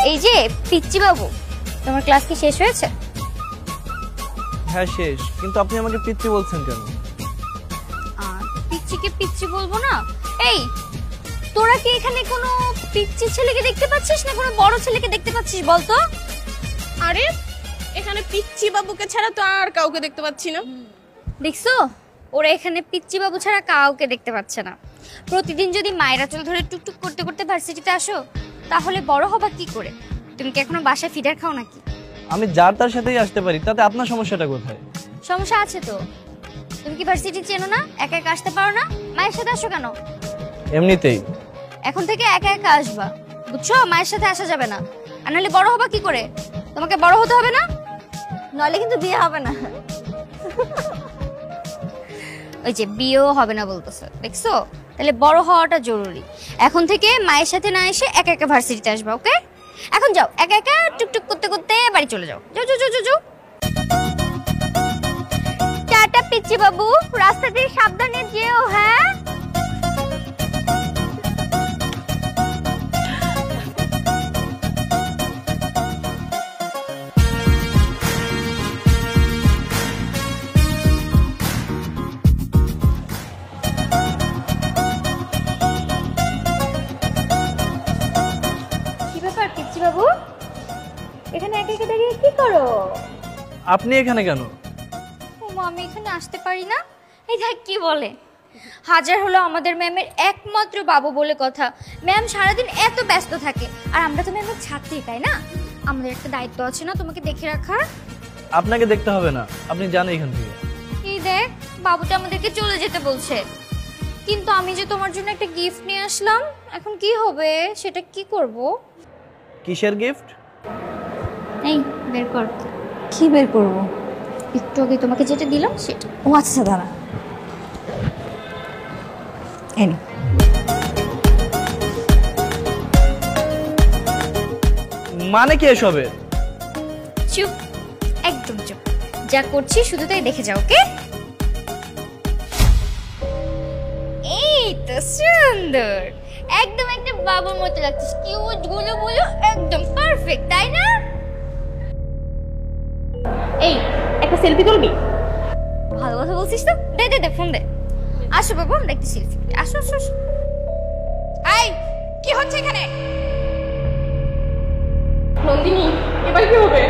এই যে পিচ্চি বাবু, তোমার ক্লাস কি শেষ হয়েছে? হ্যাঁ শেষ, কিন্তু আপনি আমাকে পিচ্চি বলছেন কেন? পিচ্চিকে পিচ্চি বলবো না। এই তোরা কি এখানে কোনো পিচ্চি ছেলেকে দেখতে পাচ্ছিস না কোনো বড় ছেলেকে দেখতে পাচ্ছিস বলতো? আরে এখানে পিচ্চি বাবুকে ছাড়া তো আর কাউকে দেখতে পাচ্ছি না। দেখছো, ওরা এখানে পিচ্চি বাবু ছাড়া কাউকে দেখতে পাচ্ছে না। প্রতিদিন যদি মায়েরা চুল ধরে টুকটুক করতে করতে ভার্সিটিতে আসো, তাহলে বড় হবা কি করে? তুমি কি এখনো বাসায় ফিডার খাও নাকি? আমি যার তার সাথেই আসতে পারি, তাতে আপনার সমস্যাটা কোথায়? সমস্যা আছে তো। তুমি কি ভার্সিটি চেনো না? একা একা আসতে পারো না? মায়ের সাথে আসো কেন? এমনিতেই। এখন থেকে একা একা আসবা, বুঝছো? মায়ের সাথে আসা যাবে না, আর নাহলে বড় হবা কি করে? তোমাকে বড় হতে হবে না, নইলে কিন্তু বিয়ে হবে না। ওই যে বিয়েও হবে না বলতেছে, দেখছো? তাহলে বড় হওয়াটা জরুরি। এখন থেকে মায়ের সাথে না এসে একা একা ভার্সিটিতে আসবা, ওকে? এখন যাও, একা একা টুকটুক করতে করতে বাড়ি চলে যাও। যাও যাও যাও যাও। টাটা পিচ্চি বাবু, রাস্তা দিয়ে সাবধানে যেও। হ্যাঁ, বাবু এখানে একা একা দাঁড়িয়ে কি করো? আপনি এখানে কেন? আমি এখানে আসতে পারি না? এই দেখ কি বলে। হাজার হলো আমাদের ম্যামের একমাত্র বাবু বলে কথা। ম্যাম সারাদিন এত ব্যস্ত থাকে, আর আমরা তো ম্যামের ছাত্রী, তাই না? আমাদের একটা দায়িত্ব আছে না তোমাকে দেখে রাখার? আপনাকে দেখতে হবে না, আপনি জানেন এখান থেকে। এই দেখ, বাবুটা আমাদেরকে চলে যেতে বলছে, কিন্তু আমি যে তোমার জন্য একটা গিফট নিয়ে আসলাম, এখন কি হবে? সেটা কি করব? কিসের গিফট? এই বের কর। কি বের করবো? একটু আগে তোমাকে যেটা দিলাম সেটা। ও আচ্ছা, দাঁড়া। এনে মানে কি এসবে? চুপ, একদম চুপ। যা করছি শুধু তাই দেখে যাও, ওকে? এই তো সুন্দর, একদম একটা বাবুর মতো লাগছিস। কিউট গুলো গুলো একদম পারফেক্ট, তাই না? এই একটা সেলফি তুলবি? ভালো কথা বলছিস তো। দে দে দে, ফোন দে। আসো বাবু, আমরা একটা সেলফি। আসো আসো আসো। এই কি হচ্ছে এখানে? নন্দিনী, এবার কি হবে?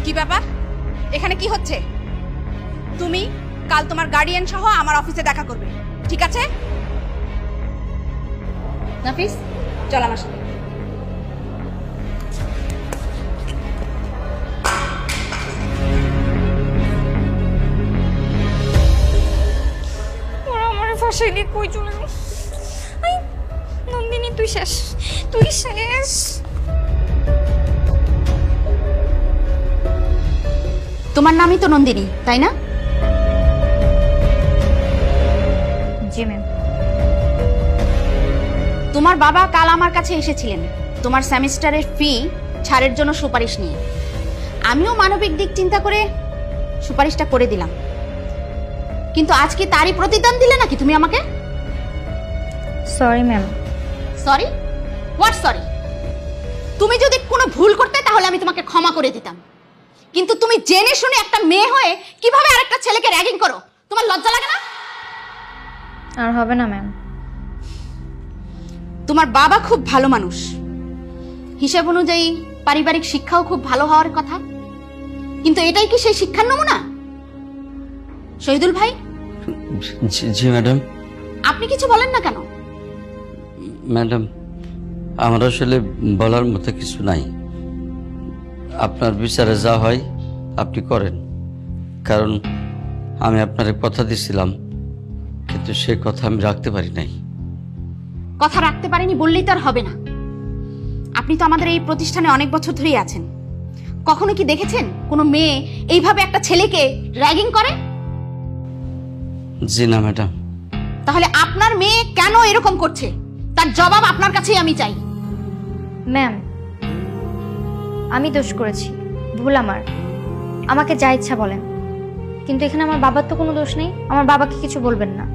কি ব্যাপার? এখানে কি হচ্ছে? তুমি কাল তোমার গার্ডিয়ান সহ আমার অফিসে দেখা করবে, ঠিক আছে? নাফিস, চল আমার সাথে। ওরা আমার ফাঁসাই দিয়ে কই চলে গেল? নন্দিনী তুই শেষ, তুই শেষ। তোমার নামই তো নন্দিনী, তাই না? জি ম্যাম। তোমার বাবা কাল আমার কাছে এসেছিলেন তোমার সেমিস্টারের ফি ছাড়ের জন্য সুপারিশ নিয়ে। আমিও মানবিক দিক চিন্তা করে সুপারিশটা করে দিলাম, কিন্তু আজকে তারই প্রতিদান দিলে নাকি তুমি আমাকে? Sorry ma'am. Sorry? What sorry? তুমি যদি কোনো ভুল করতে তাহলে আমি তোমাকে ক্ষমা করে দিতাম, কিন্তু তুমি জেনে শুনে একটা মেয়ে হয়ে কিভাবে আরেকটা ছেলেকে র্যাগিং করো? তোমার লজ্জা লাগে না? আর হবে না ম্যাম। তোমার বাবা খুব ভালো মানুষ, হিসাব অনুযায়ী পারিবারিক শিক্ষাও খুব ভালো হওয়ার কথা, কিন্তু এটাই কি সেই শিক্ষার নমুনা? শহীদুল ভাই। জি ম্যাডাম। আপনি কিছু বলেন না কেন? ম্যাডাম, আমার আসলে বলার মতো কিছু নাই। আপনার বিচারে যা হয় আপনি করেন, কারণ আমি আপনার কথা দিছিলাম, কিন্তু সে কথা আমি রাখতে পারি নাই। কথা রাখতে পারেনি বললেই তো আর হবে না। আপনি তো আমাদের এই প্রতিষ্ঠানে অনেক বছর ধরেই আছেন, কখনো কি দেখেছেন কোনো মেয়ে এইভাবে একটা ছেলেকে র্যাগিং করে? জি না ম্যাডাম। তাহলে আপনার মেয়ে কেন এরকম করছে তার জবাব আপনার কাছেই আমি চাই। ম্যাম, আমি দোষ করেছি, ভুল আমার। আমাকে যা ইচ্ছা বলেন, কিন্তু এখানে আমার বাবার তো কোনো দোষ নেই, আমার বাবাকে কিছু বলবেন না।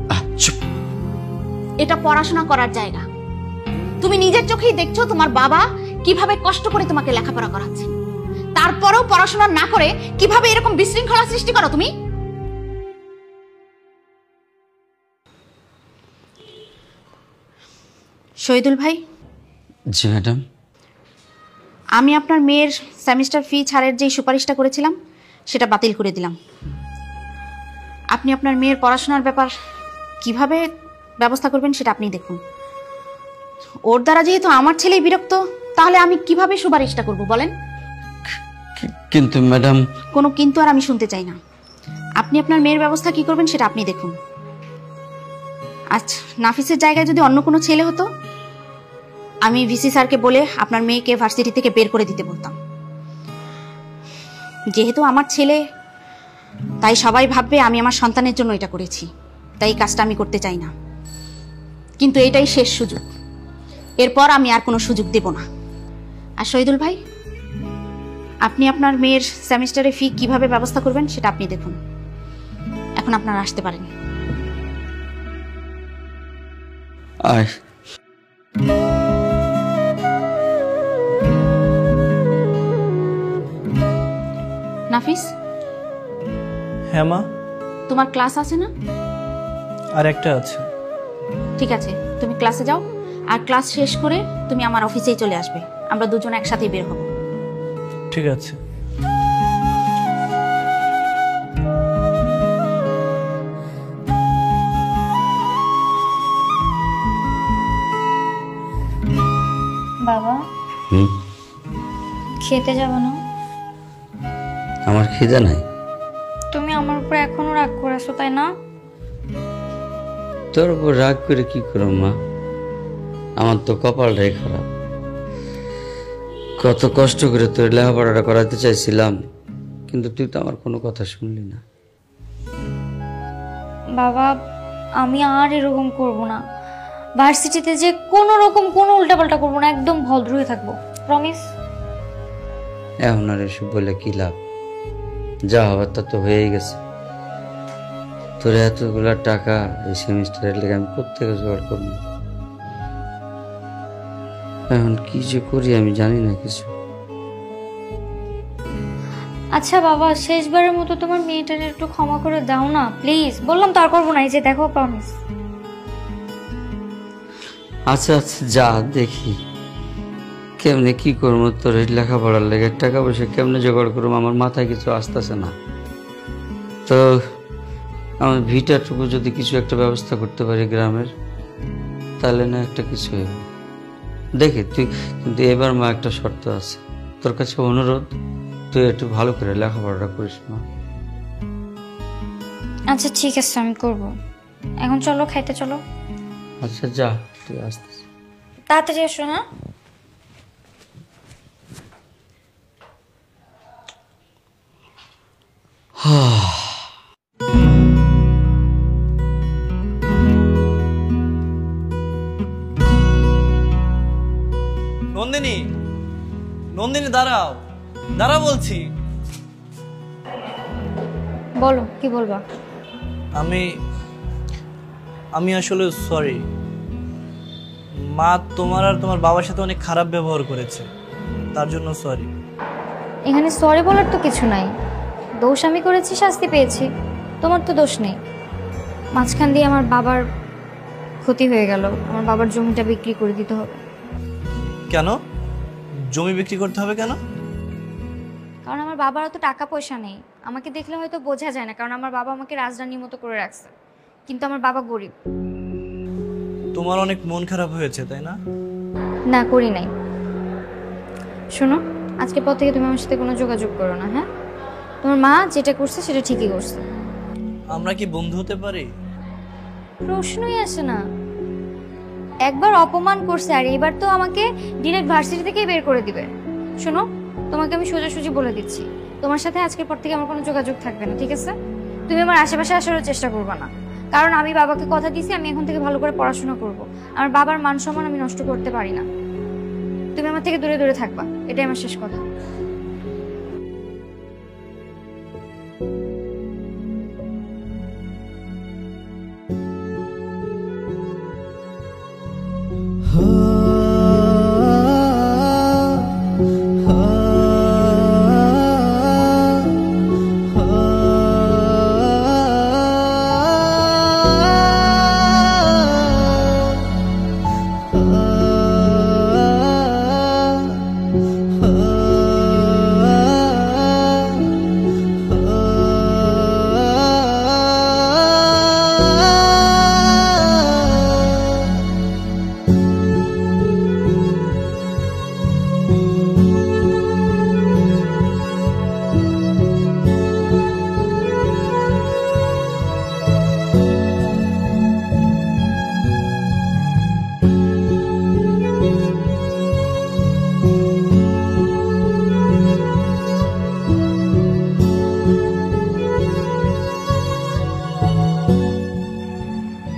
চুপ। এটা পড়াশোনা করার জায়গা। তুমি নিজের চোখেই দেখছো তোমার বাবা কিভাবে কষ্ট করে তোমাকে লেখাপড়া করাচ্ছে, তারপরেও পড়াশোনা না করে কিভাবে এরকম বিশৃঙ্খলা সৃষ্টি করো তুমি। শহীদুল ভাই, জি ম্যাডাম। আমি আপনার মেয়ের সেমিস্টার ফি ছাড়ের যেই সুপারিশটা করেছিলাম সেটা বাতিল করে দিলাম। আপনি আপনার মেয়ের পড়াশোনার ব্যাপার কিভাবে ব্যবস্থা করবেন সেটা আপনি দেখুন। ওর দ্বারা যেহেতু আমার ছেলেই বিরক্ত, তাহলে আমি কিভাবে সুপারিশটা করব বলেন? কিন্তু ম্যাডাম। কোনো কিন্তু আর আমি শুনতে চাই না। আপনি আপনার মেয়ের ব্যবস্থা কি করবেন সেটা আপনি দেখুন। আচ্ছা, নাফিসের জায়গায় যদি অন্য কোনো ছেলে হতো, আমি ভিসি স্যারকে বলে আপনার মেয়েকে ভার্সিটি থেকে বের করে দিতে বলতাম। যেহেতু আমার ছেলে, তাই সবাই ভাববে আমি আমার সন্তানের জন্য এটা করেছি, তাই এই কাজটা আমি করতে চাই না। কিন্তু এটাই শেষ সুযোগ, এরপর আমি আর কোনো সুযোগ দেব না। আর শহীদুল ভাই, আপনি আপনার মেয়ের সেমিস্টারে ফি কিভাবে ব্যবস্থা করবেন সেটা আপনি দেখুন। এখন আপনারা আসতে পারেন। আয়। নাফিস, হ্যাঁ মা, তোমার ক্লাস আছে না? আর একটা আছে। ঠিক আছে, তুমি ক্লাসে যাও, আর ক্লাস শেষ করে তুমি আমার অফিসেই চলে আসবে। আমরা দুজন একসাথেই বের হব। ঠিক আছে। বাবা, হুম, খেতে যাবো না? আমার খিদে নাই। তুমি আমার উপর এখনো রাগ করেছো তাই না? তোর উপর রাগ করে কি করো মা? আমার তো কপালটাই খারাপ। কত কষ্ট করে তোর লেখাপড়াটা করাতে চাইছিলাম, কিন্তু তুই তো আমার কোনো কথা শুনলি না। বাবা, আমি আর এরকম করব না। ভার্সিটিতে যে কোনো রকম কোনো উল্টাপাল্টা করবো না, একদম ভদ্র হয়ে থাকবো, প্রমিস। এখন আর এসব বলে কি লাভ? যা হবার তা তো হয়েই গেছে। তোর এতগুলা টাকা এই সেমিস্টারের লেগে আমি কোত্থেকে জোগাড় করবো? এখন কি যে করি আমি জানি না কিছু। আচ্ছা বাবা, শেষবারের মতো তোমার মেয়েটার একটু ক্ষমা করে দাও না প্লিজ। বললাম তো আর করবো না, এই যে দেখো, প্রমিস। আচ্ছা আচ্ছা, যা দেখি কেমনে কি করবো। তোর এই লেখাপড়ার লেগে টাকা পয়সা কেমনে জোগাড় করবো আমার মাথায় কিছু আসতেছে না। তো আমার ভিটাটুকু যদি কিছু একটা ব্যবস্থা করতে পারি গ্রামের, তাহলে না একটা কিছু হবে। দেখি তুই, কিন্তু এবার মা একটা শর্ত আছে, তোর কাছে অনুরোধ, তুই একটু ভালো করে লেখাপড়াটা করিস মা। আচ্ছা ঠিক আছে, আমি করবো। এখন চলো, খাইতে চলো। আচ্ছা যা, তুই আসতেছিস। তাড়াতাড়ি এসো, হ্যাঁ? নন্দিনী, নন্দিনী দাঁড়াও, দাঁড়া বলছি। বলো, কি বলবা? আমি আসলে সরি মা, তোমার আর তোমার বাবার সাথে অনেক খারাপ ব্যবহার করেছে, তার জন্য সরি। এখানে সরি বলার তো কিছু নাই। দোষ আমি করেছি, শাস্তি পেয়েছি, তোমার তো দোষ নেই। মাঝখান দিয়ে আমার বাবার ক্ষতি হয়ে গেল, আমার বাবার জমিটা বিক্রি করে দিতে হবে। কেন জমি বিক্রি করতে হবে কেন? কারণ আমার বাবার অত টাকা পয়সা নেই। আমাকে দেখলে হয়তো বোঝা যায় না, কারণ আমার বাবা আমাকে রাজরানীর মতো করে রাখছে, কিন্তু আমার বাবা গরিব। তোমার অনেক মন খারাপ হয়েছে তাই না? না, করি নাই। শোনো, আজকের পর থেকে তুমি আমার সাথে কোনো যোগাযোগ করো না, হ্যাঁ? তোমার মা যেটা করছে সেটা ঠিকই করছে। আমরা কি বন্ধু হতে পারি? প্রশ্নই আসে না। একবার অপমান করছে, আর এবার তো আমাকে ডিরেক্ট ভার্সিটি থেকেই বের করে দিবে। শোনো, তোমাকে আমি সোজাসুজি বলে দিচ্ছি, তোমার সাথে আজকের পর থেকে আমার কোনো যোগাযোগ থাকবে না, ঠিক আছে? তুমি আমার আশেপাশে আসারও চেষ্টা করবে না, কারণ আমি বাবাকে কথা দিয়েছি আমি এখন থেকে ভালো করে পড়াশোনা করব। আমার বাবার মান সম্মান আমি নষ্ট করতে পারি না। তুমি আমার থেকে দূরে দূরে থাকবা, এটাই আমার শেষ কথা।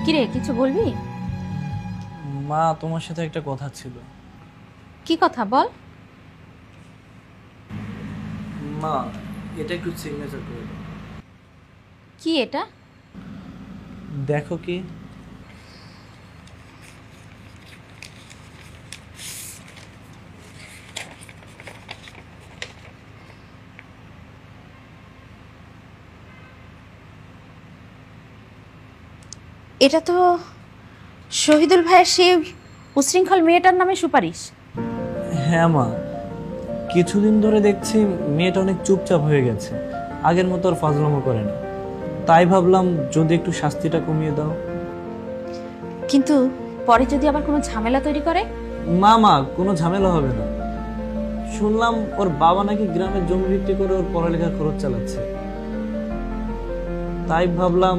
কিরে কিছু বলবি? মা তোমার সাথে একটা কথা ছিল। কি কথা বল। মা এটা একটু সিগনেচার করে দাও। কি এটা? দেখো কি। এটা তো শহীদুল ভাইয়ের সেই উশৃঙ্খল মেয়েটার নামে সুপারিশ। হ্যাঁ মা, কিছুদিন ধরে দেখছি মেয়েটা অনেক চুপচাপ হয়ে গেছে, আগের মতো আর ফাজলামো করে না। তাই ভাবলাম যদি একটু শাস্তিটা কমিয়ে দাও। কিন্তু পরে যদি আবার কোনো ঝামেলা তৈরি করে? মা কোনো ঝামেলা হবে না। শুনলাম ওর বাবা নাকি গ্রামের জমি বিক্রি করে ওর পড়ালেখার খরচ চালাচ্ছে। তাই ভাবলাম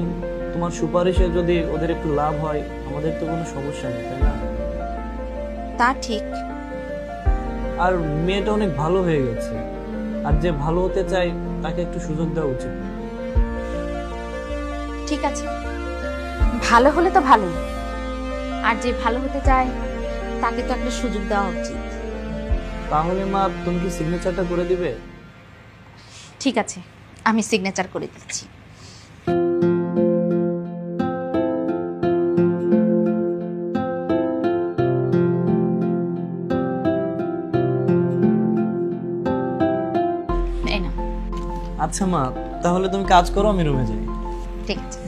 তোমার সুপারিশে যদি ওদের একটু লাভ হয়, আমাদের তো কোনো সমস্যা নেই, তাই না? তা ঠিক। আর মেয়েটা অনেক ভালো হয়ে গেছে, আর যে ভালো হতে চায় তাকে একটু সুযোগ দেওয়া উচিত। ঠিক আছে, ভালো হলে তো ভালোই, আর যে ভালো হতে চায় তাকে তো একটা সুযোগ দেওয়া উচিত। তাহলে মা তুমি কি সিগনেচারটা করে দিবে? ঠিক আছে, আমি সিগনেচার করে দিচ্ছি। এই নাও। আচ্ছা মা, তাহলে তুমি কাজ করো, আমি রুমে যাই। ঠিক আছে।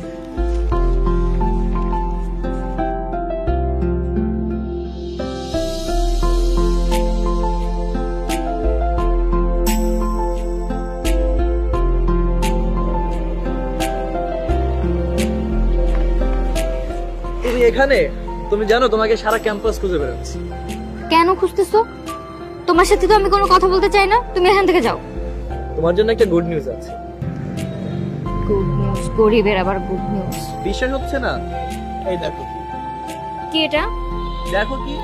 তুমি এখানে? তুমি জানো তোমাকে সারা ক্যাম্পাস খুঁজে বেড়াচ্ছি। কেন খুঁজতেছো? তোমার সাথে তো আমি কোনো কথা বলতে চাই না, তুমি এখান থেকে যাও। তোমার জন্য একটা গুড নিউজ আছে। Good news? গরিবের আবার গুড নিউজ? বিশ্বাস হচ্ছে না? এই দেখো। কি এটা? দেখো কি।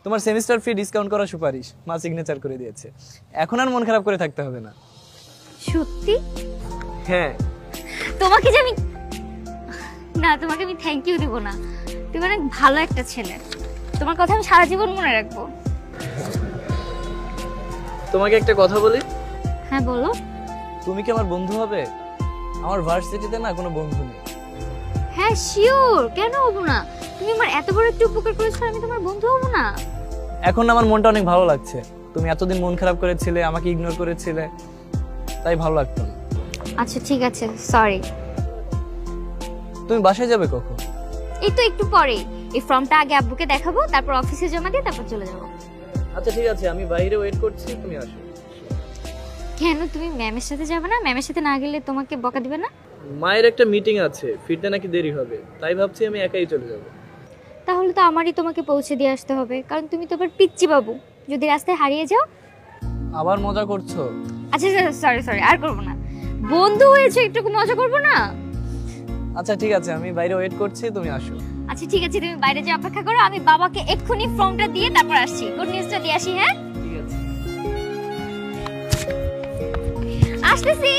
তোমার সেমিস্টার ফি ডিসকাউন্ট করা সুপারিশ মা সিগনেচার করে দিয়েছে। এখন আর মন খারাপ করে থাকতে হবে না। সত্যি? হ্যাঁ। তোমাকে যে আমি না, তোমাকে আমি থ্যাংক ইউ দিব না। তুমি অনেক ভালো একটা ছেলে, তোমার কথা আমি সারা জীবন মনে রাখবো। তোমাকে একটা কথা বলি। হ্যাঁ বলো। তুমি কি আমার বন্ধু হবে? আমার ভার্সিটিতে না কোনো বন্ধু নেই। হ্যাঁ শিওর, কেন হবো না? তুমি আমার এত বড় একটা উপকার করেছো, আমি তোমার বন্ধু হবো না? এখন আমার মনটা অনেক ভালো লাগছে। তুমি এতদিন মন খারাপ করেছিলে, আমাকে ইগনোর করেছিলে, তাই ভালো লাগতো না। আচ্ছা ঠিক আছে, সরি। তুমি বাসায় যাবে কখন? এই তো একটু পরে। এই ফর্মটা আগে আব্বুকে দেখাবো, তারপর অফিসে জমা দিয়ে তারপর চলে যাবো। আচ্ছা ঠিক আছে, আমি বাইরে ওয়েট করছি, তুমি আসো। কেন, তুমি ম্যামের সাথে যাবে না? ম্যামের সাথে না গেলে তোমাকে বকা দিবে না? মায়ের একটা মিটিং আছে, ফিরতে নাকি দেরি হবে, তাই ভাবছি আমি একাই চলে যাব। তাহলে তো আমারই তোমাকে পৌঁছে দিয়ে আসতে হবে, কারণ তুমি তো আবার পিচ্চি বাবু, যদি রাস্তায় হারিয়ে যাও। আবার মজা করছো? আচ্ছা সরি সরি, আর করবো না। বন্ধু হয়েছে, একটু মজা করবো না? আচ্ছা ঠিক আছে, আমি বাইরে ওয়েট করছি, তুমি আসো। আচ্ছা ঠিক আছে, তুমি বাইরে যে অপেক্ষা করো, আমি বাবাকে এক্ষুনি ফর্মটা দিয়ে তারপর আসছি, গুড নিউজটা দিয়ে আসি। হ্যাঁ ঠিক আছে। আসতেছি।